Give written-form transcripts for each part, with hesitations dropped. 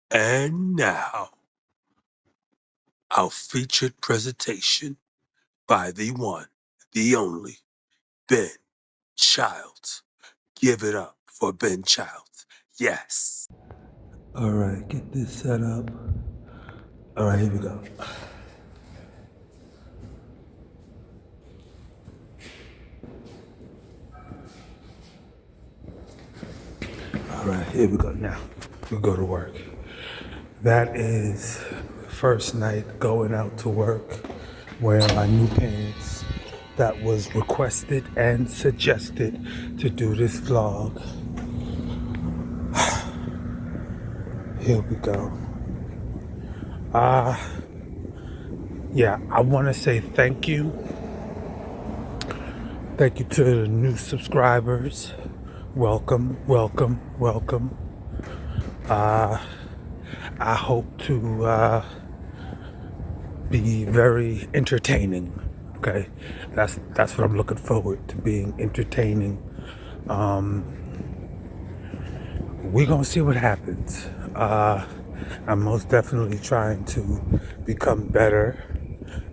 And now, our featured presentation by the one, the only, Ben Childs. Give it up for Ben Childs. Yes. All right, get this set up. All right, here we go. All right, here we go. Now, we go to work. That is first night going out to work, wearing my new pants that was requested and suggested to do this vlog. Here we go. Yeah, I want to say thank you. Thank you to the new subscribers. Welcome, welcome, welcome. I hope to be very entertaining. Okay, that's what I'm looking forward to, being entertaining. We're gonna see what happens. I'm most definitely trying to become better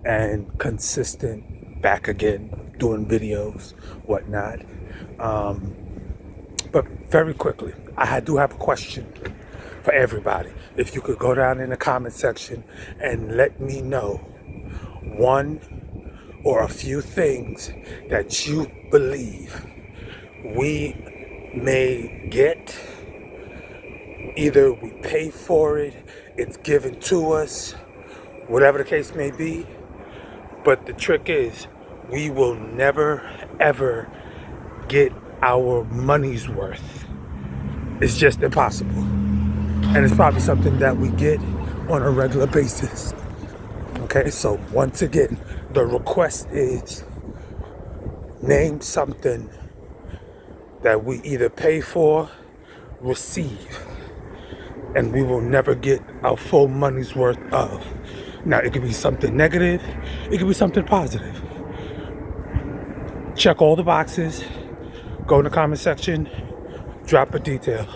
and consistent back again, doing videos, whatnot. But very quickly, I do have a question for everybody. If you could go down in the comment section and let me know one or a few things that you believe we may get. Either we pay for it, it's given to us, whatever the case may be. But the trick is, we will never, ever get our money's worth. It's just impossible. And it's probably something that we get on a regular basis. Okay, so once again, the request is name something that we either pay for, receive, and we will never get our full money's worth of. Now, it could be something negative, it could be something positive. Check all the boxes, go in the comment section, drop a detail.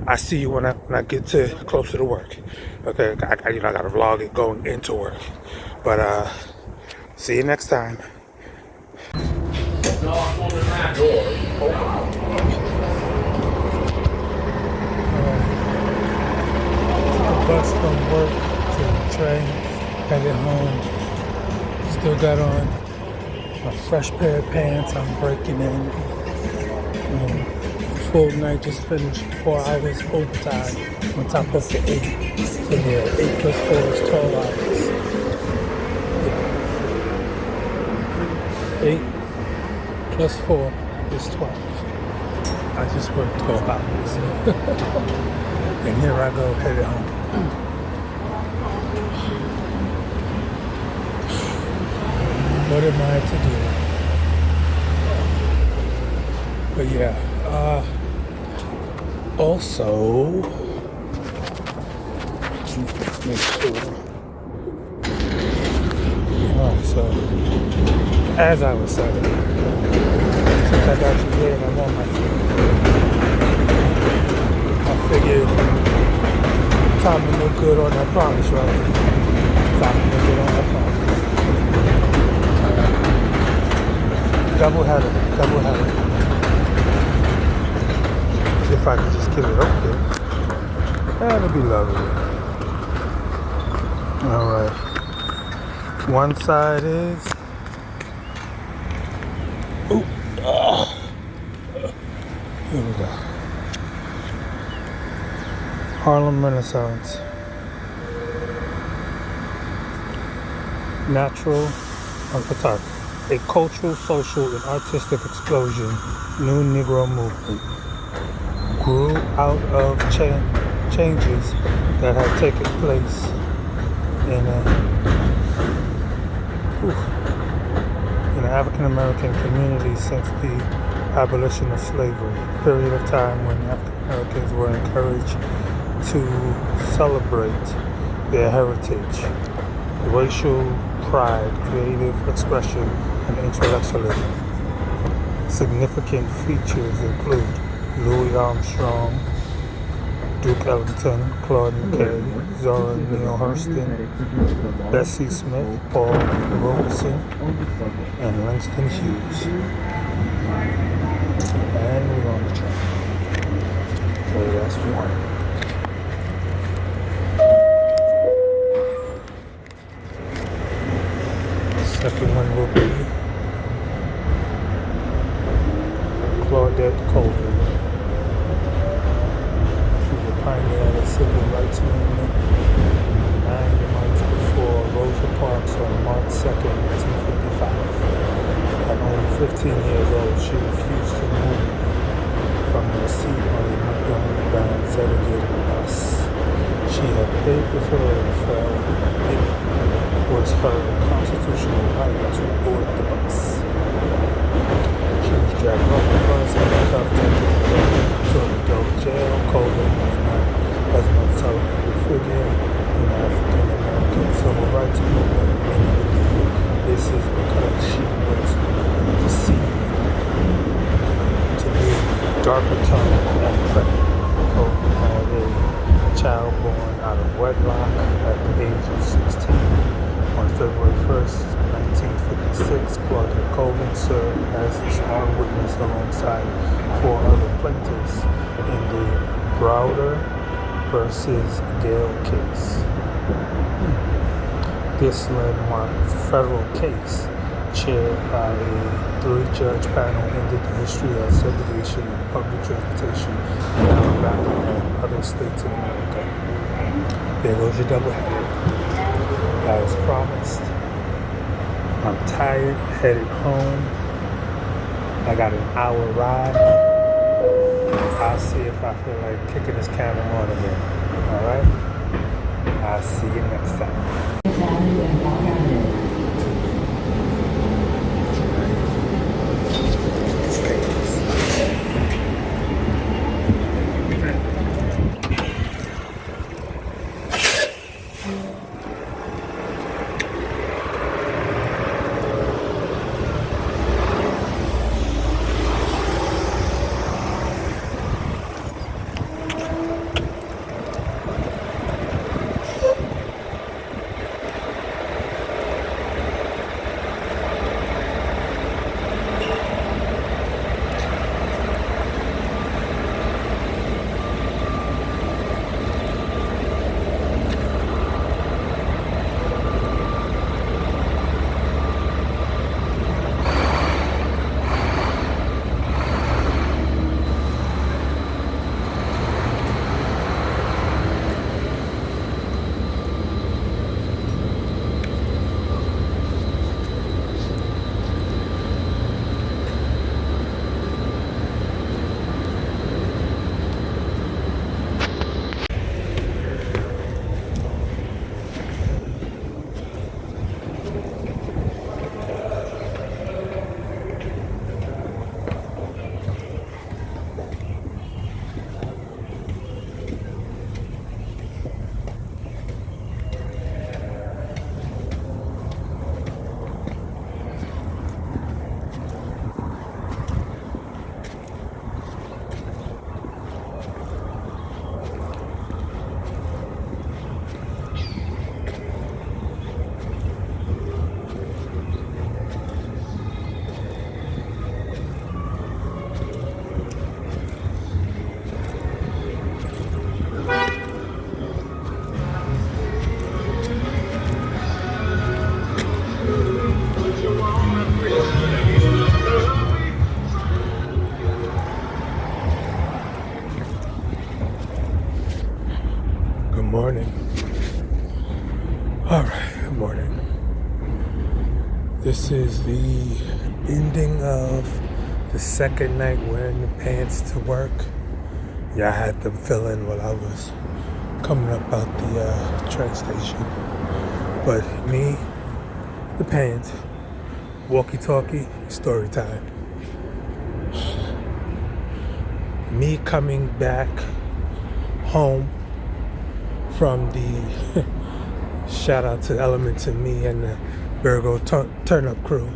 I see you when I get to closer to work. Okay, I gotta vlog it going into work. But see you next time. Bus from work to the train, headed home. Still got on my fresh pair of pants. I'm breaking in. Full night, just finished 4 hours overtime on top of the 8. So yeah, 8 plus 4 is 12 hours. Yeah. 8 plus 4 is 12. I just worked 12 hours. And here I go, headed home. What am I to do? But yeah, also, make sure. Alright, so, as I was saying, since I got you here and I'm on my feet, I figured time to make good on that promise, right? Time to make good on that promise. Double header. If I could just get it up there, that'd be lovely. Alright. One side is... Ooh. Here we go. Harlem Renaissance. Natural photography. A cultural, social, and artistic explosion, new Negro movement, grew out of changes that had taken place in the African American community since the abolition of slavery, a period of time when African Americans were encouraged to celebrate their heritage, racial pride, creative expression, and intellectualism. Significant features include Louis Armstrong, Duke Ellington, Claude McKay, Zora Neale Hurston, Bessie Smith, Paul Robeson, and Langston Hughes. And we're on the track. So that's one. The second one will be Claudette Colvin. She was a pioneer of the civil rights movement 9 months before Rosa Parks on March 2nd, 1955. At only 15 years old, she refused to move from her seat on a Montgomery-bound segregated bus. She had paid before and felt it was her constitutional right to board the bus. She was dragged off the bus and cuffed to an adult jail. Colvin was not as much celebrated figure in the African-American civil rights movement. Many believe this is because she was perceived to be darker toned and pregnant. Colvin had a child born out of wedlock at the age of 16. On February 1st, 1956, Claudette Colvin served as a sworn witness alongside 4 other plaintiffs in the Browder versus Gale case. This landmark federal case, chaired by a 3-judge panel, ended the history of segregation in public transportation in Alabama and other states in America. There goes your doubleheader. As promised, I'm tired, headed home. I got an hour ride. I'll see if I feel like kicking this camera on again. Alright? I'll see you next time. Morning. All right, good morning. This is the ending of the second night wearing the pants to work. Yeah, I had them fill in while I was coming up out the train station. But me, the pants, walkie-talkie, story time. Me coming back home from the shout out to Elements and me and the Virgo Turn Up crew.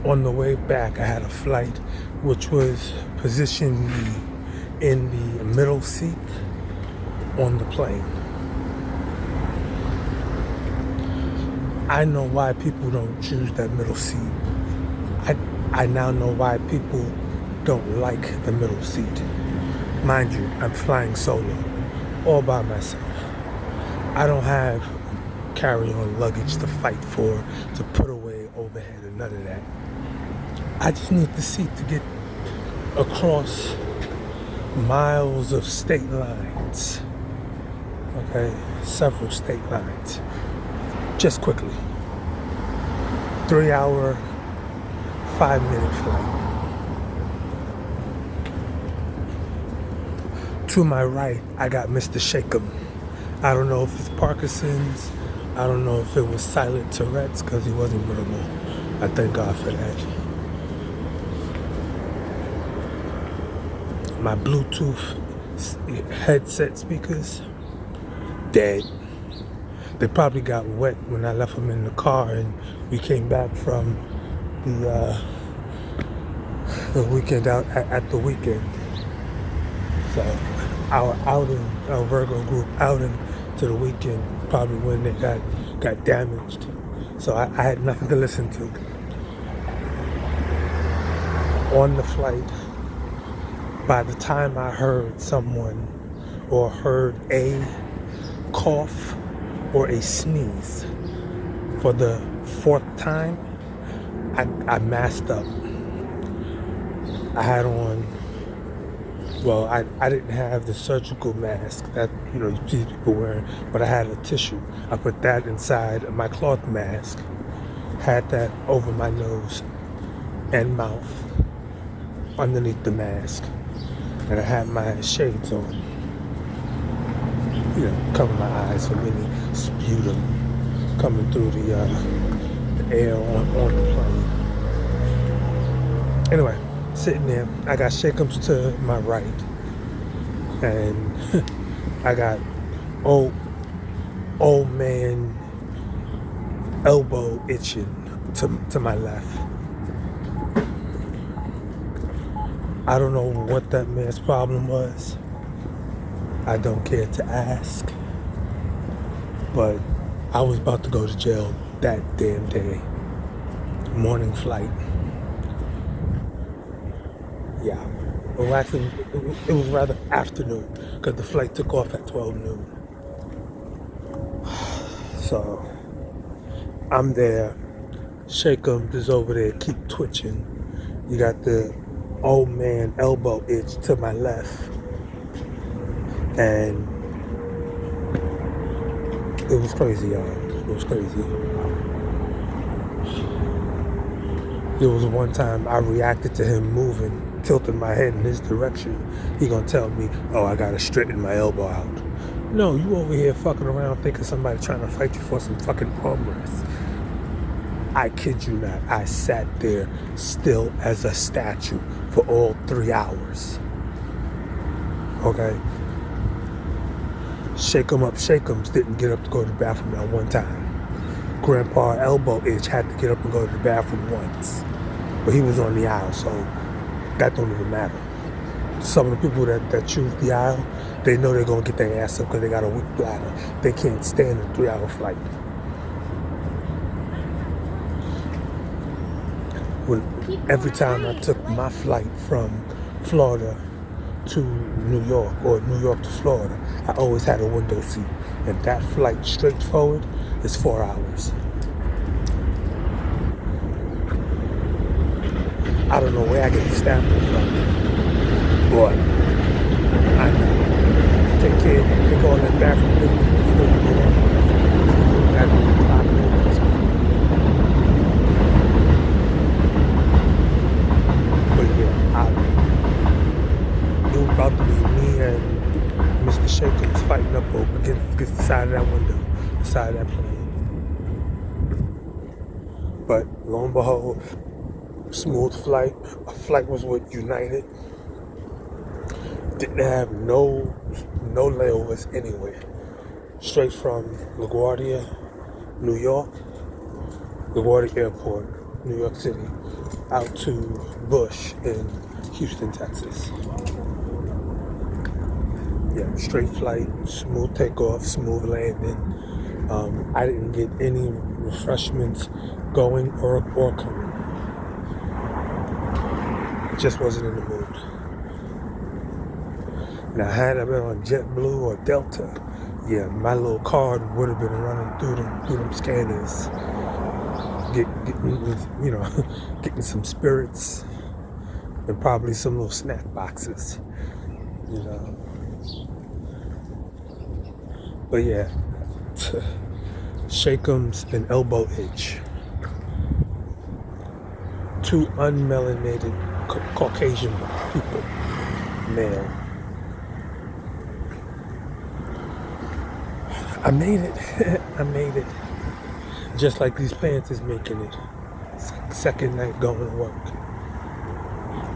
On the way back, I had a flight which was positioned me in the middle seat on the plane. I know why people don't choose that middle seat. I now know why people don't like the middle seat. Mind you, I'm flying solo, all by myself. I don't have carry-on luggage to fight for, to put away overhead, and none of that. I just need the seat to get across miles of state lines. Okay, several state lines. Just quickly. 3-hour, 5-minute flight. To my right, I got Mr. Shakem. I don't know if it's Parkinson's. I don't know if it was silent Tourette's because he wasn't verbal. I thank God for that. My Bluetooth headset speakers, dead. They probably got wet when I left them in the car and we came back from the weekend out at the weekend. So our outing, our Virgo group outing to the weekend, probably when they got damaged. So I had nothing to listen to. On the flight, by the time I heard someone or heard a cough or a sneeze for the 4th time, I masked up. I had on, well, I didn't have the surgical mask that you see people wearing, but I had a tissue. I put that inside my cloth mask, had that over my nose and mouth underneath the mask, and I had my shades on, cover my eyes from any sputum coming through the air on the plane. Anyway, sitting there, I got Shakeums to my right, and I got old man elbow itching to my left. I don't know what that man's problem was. I don't care to ask. But I was about to go to jail that damn day. Morning flight. Yeah. Well, actually, it was rather afternoon because the flight took off at 12 noon. So I'm there. Shakem is over there, keep twitching. You got the old man elbow itch to my left, and it was crazy, y'all. It was crazy. There was one time I reacted to him moving, tilting my head in his direction. He gonna tell me, oh, I gotta straighten my elbow out. No, you over here fucking around thinking somebody trying to fight you for some fucking arm rest. I kid you not, I sat there still as a statue for all 3 hours. Okay? Shakeums didn't get up to go to the bathroom not one time. Grandpa elbow itch had to get up and go to the bathroom once. But he was on the aisle, so that don't even matter. Some of the people that choose the aisle, they know they're gonna get their ass up because they got a weak bladder. They can't stand a 3-hour flight. Every time I took my flight from Florida to New York or New York to Florida, I always had a window seat. And that flight straight forward is 4 hours. I don't know where I get the stamina from, but I know. Take all that bathroom business before you get on. But yeah, it was about to be me and Mr. Shaker was fighting up over against the side of that window, the side of that plane. But lo and behold, smooth flight. A flight was with United. Didn't have no layovers anywhere. Straight from LaGuardia, New York, LaGuardia Airport, New York City, out to Bush in Houston, Texas. Yeah, straight flight, smooth takeoff, smooth landing. I didn't get any refreshments going or coming. Just wasn't in the mood. Now, had I been on JetBlue or Delta, yeah, my little card would have been running through them scanners, getting some spirits and probably some little snack boxes, you know. But yeah, shake'ems and elbow itch. Two unmelanated Caucasian people, male. I made it. I made it. Just like these pants is making it. Second night going to work.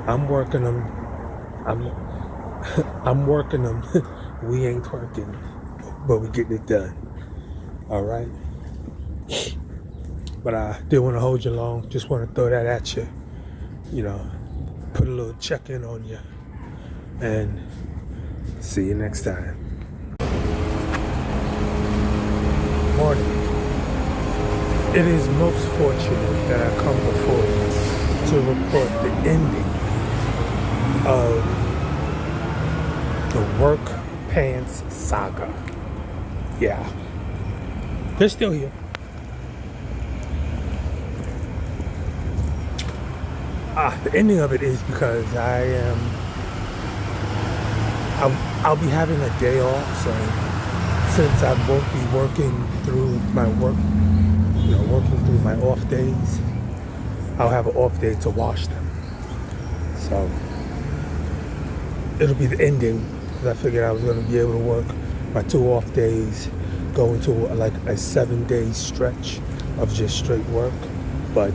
I'm working them. I'm working them. We ain't working, but we getting it done. All right. But I didn't want to hold you long. Just want to throw that at you. You know, put a little check-in on you. And see you next time. Morning. It is most fortunate that I come before you to report the ending of the work pants saga. Yeah. They're still here. The ending of it is because I'll be having a day off, so since I won't be working through my working through my off days, I'll have an off day to wash them. So it'll be the ending, because I figured I was going to be able to work my 2 off days, go into like a 7-day stretch of just straight work, but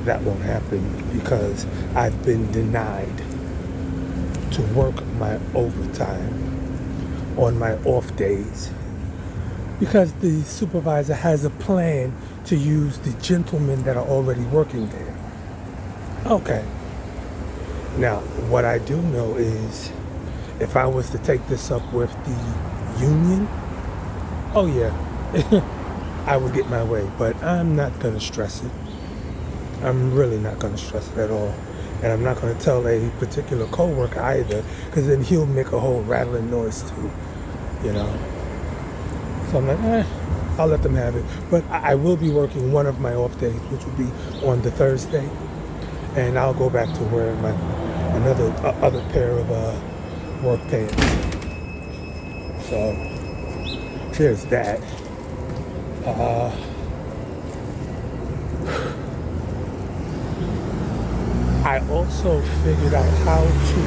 that won't happen because I've been denied to work my overtime on my off days because the supervisor has a plan to use the gentlemen that are already working there. Okay. Now, what I do know is if I was to take this up with the union, oh yeah, I would get my way, but I'm not going to stress it. I'm really not going to stress it at all. And I'm not going to tell a particular coworker either, because then he'll make a whole rattling noise too, you know. So I'm like, I'll let them have it. But I will be working one of my off days, which will be on the Thursday. And I'll go back to wearing my other pair of work pants. So there's that. I also figured out how to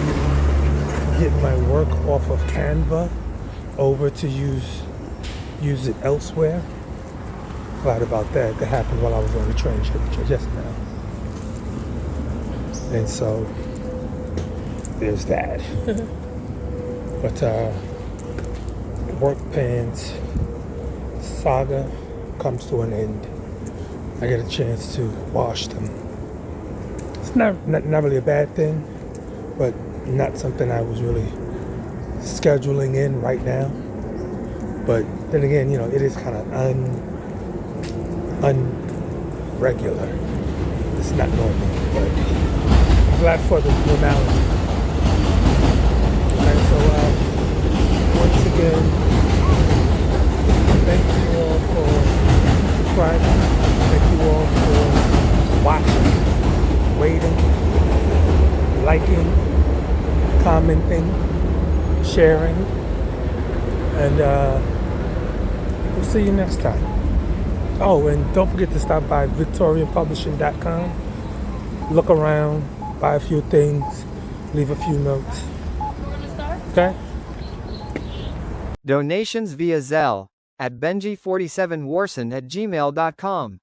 get my work off of Canva over to use it elsewhere. Glad about that. That happened while I was on the train just now. And so there's that. But work pants saga comes to an end. I get a chance to wash them. It's not really a bad thing, but not something I was really scheduling in right now. But then again, it is kind of unregular. It's not normal, but I'm glad for the normality. And so once again, thank you all for subscribing. Thank you all for watching, waiting, liking, commenting, sharing, and we'll see you next time. Oh, and don't forget to stop by victorianpublishing.com. Look around, buy a few things, leave a few notes. Okay? Donations via Zelle at benji47warson@gmail.com.